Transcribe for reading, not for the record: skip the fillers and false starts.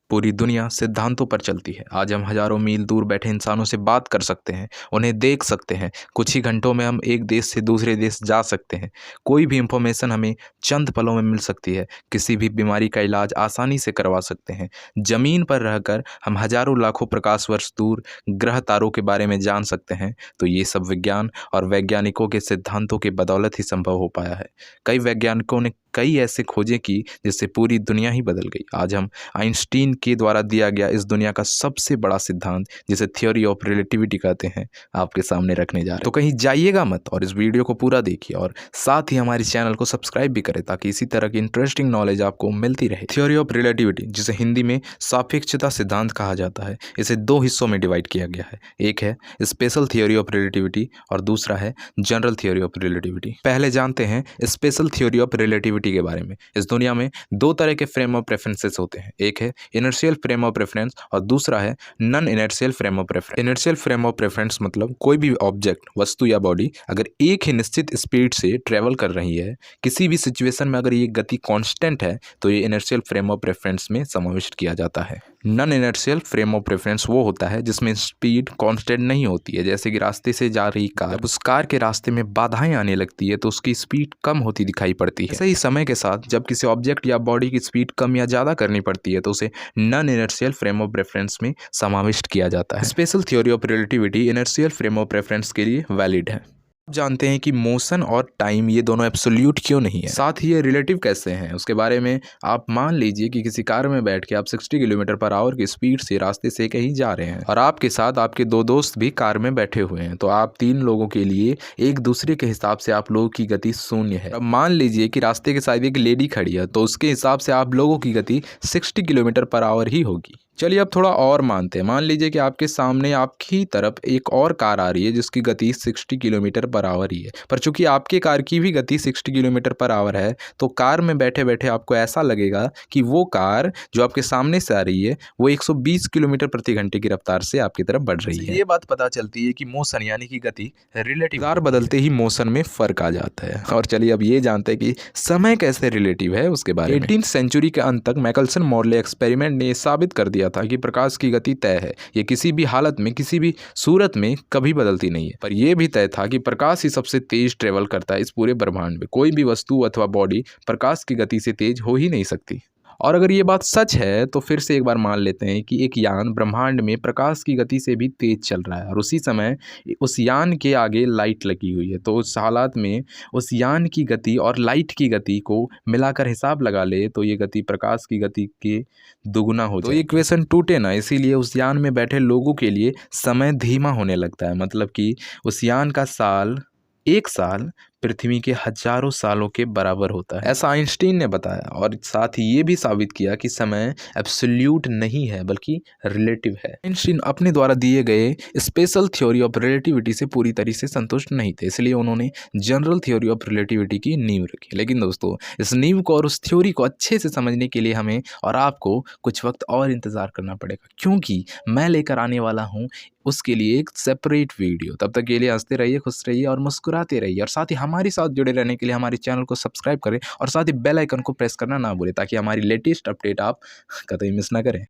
पूरी दुनिया सिद्धांतों पर चलती है। आज हम हजारों मील दूर बैठे इंसानों से बात कर सकते हैं, उन्हें देख सकते हैं। कुछ ही घंटों में हम एक देश से दूसरे देश जा सकते हैं। कोई भी इंफॉर्मेशन हमें चंद पलों में मिल सकती है। किसी भी बीमारी का इलाज आसानी से करवा सकते हैं। जमीन पर रहकर हम हजारों लाखों प्रकाश वर्ष दूर ग्रह तारों के बारे में जान सकते हैं। तो ये सब विज्ञान और वैज्ञानिकों के सिद्धांतों की बदौलत ही संभव हो पाया है। कई वैज्ञानिकों ने कई ऐसे खोजें की जिससे पूरी दुनिया ही बदल गई। आज हम आइंस्टीन के द्वारा दिया गया इस दुनिया का सबसे बड़ा सिद्धांत, जिसे थ्योरी ऑफ रिलेटिविटी कहते हैं, आपके सामने रखने जा रहे हैं। तो कहीं जाइएगा मत और इस वीडियो को पूरा देखिए और साथ ही हमारे चैनल को सब्सक्राइब भी करें ताकि इसी तरह की इंटरेस्टिंग नॉलेज आपको मिलती रहे। थ्योरी ऑफ रिलेटिविटी, जिसे हिंदी में सापेक्षता सिद्धांत कहा जाता है, इसे दो हिस्सों में डिवाइड किया गया है। एक है स्पेशल थ्योरी ऑफ रिलेटिविटी और दूसरा है जनरल थ्योरी ऑफ रिलेटिविटी। पहले जानते हैं स्पेशल थ्योरी ऑफ रिलेटिविटी के बारे में। इस दुनिया में दो तरह के फ्रेम ऑफ रेफरेंसेस होते हैं। एक है इनर्शियल फ्रेम ऑफ रेफरेंस और दूसरा है non inertial frame of reference. Inertial frame of reference मतलब कोई भी ऑब्जेक्ट, वस्तु या बॉडी अगर एक ही निश्चित स्पीड से ट्रेवल कर रही है, किसी भी सिचुएशन में अगर ये गति कांस्टेंट है, तो ये इनर्शियल फ्रेम ऑफ रेफरेंस में समाविष्ट किया जाता है। Non inertial frame of reference वो होता है जिसमें स्पीड कांस्टेंट नहीं होती है। जैसे कि रास्ते से जा रही कार, जब उस कार के रास्ते में बाधाएं आने लगती है तो उसकी स्पीड कम होती दिखाई पड़ती है। सही समय के साथ जब किसी ऑब्जेक्ट या बॉडी की स्पीड कम या ज़्यादा करनी पड़ती है तो उसे non inertial frame of reference में समाविष्ट किया जाता है। Special theory of relativity inertial frame of reference के लिए वैलिड है। जानते हैं कि मोशन और टाइम ये दोनों एब्सोल्यूट क्यों नहीं है, साथ ही ये रिलेटिव कैसे हैं, उसके बारे में। आप मान लीजिए कि किसी कार में बैठ के आप 60 किलोमीटर पर आवर की स्पीड से रास्ते से कहीं जा रहे हैं और आपके साथ आपके दो दोस्त भी कार में बैठे हुए हैं। तो आप तीन लोगों के लिए एक दूसरे के हिसाब से आप लोगों की गति शून्य है। अब मान लीजिए कि रास्ते के साइड एक लेडी खड़ी है, तो उसके हिसाब से आप लोगों की गति 60 किलोमीटर पर आवर ही होगी। चलिए अब थोड़ा और मानते हैं। मान लीजिए कि आपके सामने आपकी तरफ एक और कार आ रही है जिसकी गति 60 किलोमीटर पर आवर ही है, पर चूंकि आपके कार की भी गति 60 किलोमीटर पर आवर है, तो कार में बैठे बैठे आपको ऐसा लगेगा कि वो कार जो आपके सामने से आ रही है वो 120 किलोमीटर प्रति घंटे की रफ्तार से आपकी तरफ बढ़ रही है। ये बात पता चलती है कि मोशन यानी कि गति रिलेटिव, कार बदलते ही मोशन में फर्क आ जाता है। और चलिए अब ये जानते हैं कि समय कैसे रिलेटिव है उसके बारे में। 18वीं सेंचुरी के अंत तक मैकलसन मॉर्ले एक्सपेरिमेंट ने साबित कर दिया था कि प्रकाश की गति तय है। ये किसी भी हालत में, किसी भी सूरत में कभी बदलती नहीं है। पर यह भी तय था कि प्रकाश ही सबसे तेज ट्रेवल करता है इस पूरे ब्रह्मांड में। कोई भी वस्तु अथवा बॉडी प्रकाश की गति से तेज हो ही नहीं सकती। और अगर ये बात सच है तो फिर से एक बार मान लेते हैं कि एक यान ब्रह्मांड में प्रकाश की गति से भी तेज चल रहा है और उसी समय उस यान के आगे लाइट लगी हुई है। तो उस हालात में उस यान की गति और लाइट की गति को मिलाकर हिसाब लगा ले तो ये गति प्रकाश की गति के दुगुना हो जाए। तो इक्वेशन टूटे ना, इसीलिए उस यान में बैठे लोगों के लिए समय धीमा होने लगता है। मतलब कि उस यान का साल, एक साल पृथ्वी के हजारों सालों के बराबर होता है, ऐसा आइंस्टीन ने बताया। और साथ ही ये भी साबित किया कि समय एब्सोल्यूट नहीं है बल्कि रिलेटिव है। आइंस्टीन अपने द्वारा दिए गए स्पेशल थ्योरी ऑफ रिलेटिविटी से पूरी तरह से संतुष्ट नहीं थे, इसलिए उन्होंने जनरल थ्योरी ऑफ रिलेटिविटी की नींव रखी। लेकिन दोस्तों, इस नींव को और उस थ्योरी को अच्छे से समझने के लिए हमें और आपको कुछ वक्त और इंतजार करना पड़ेगा, क्योंकि मैं लेकर आने वाला हूँ उसके लिए एक सेपरेट वीडियो। तब तक के लिए हंसते रहिए, खुश रहिए और मुस्कुराते रहिए। और साथ ही हमारे साथ जुड़े रहने के लिए हमारे चैनल को सब्सक्राइब करें और साथ ही बेल आइकन को प्रेस करना ना भूलें ताकि हमारी लेटेस्ट अपडेट आप कतई मिस ना करें।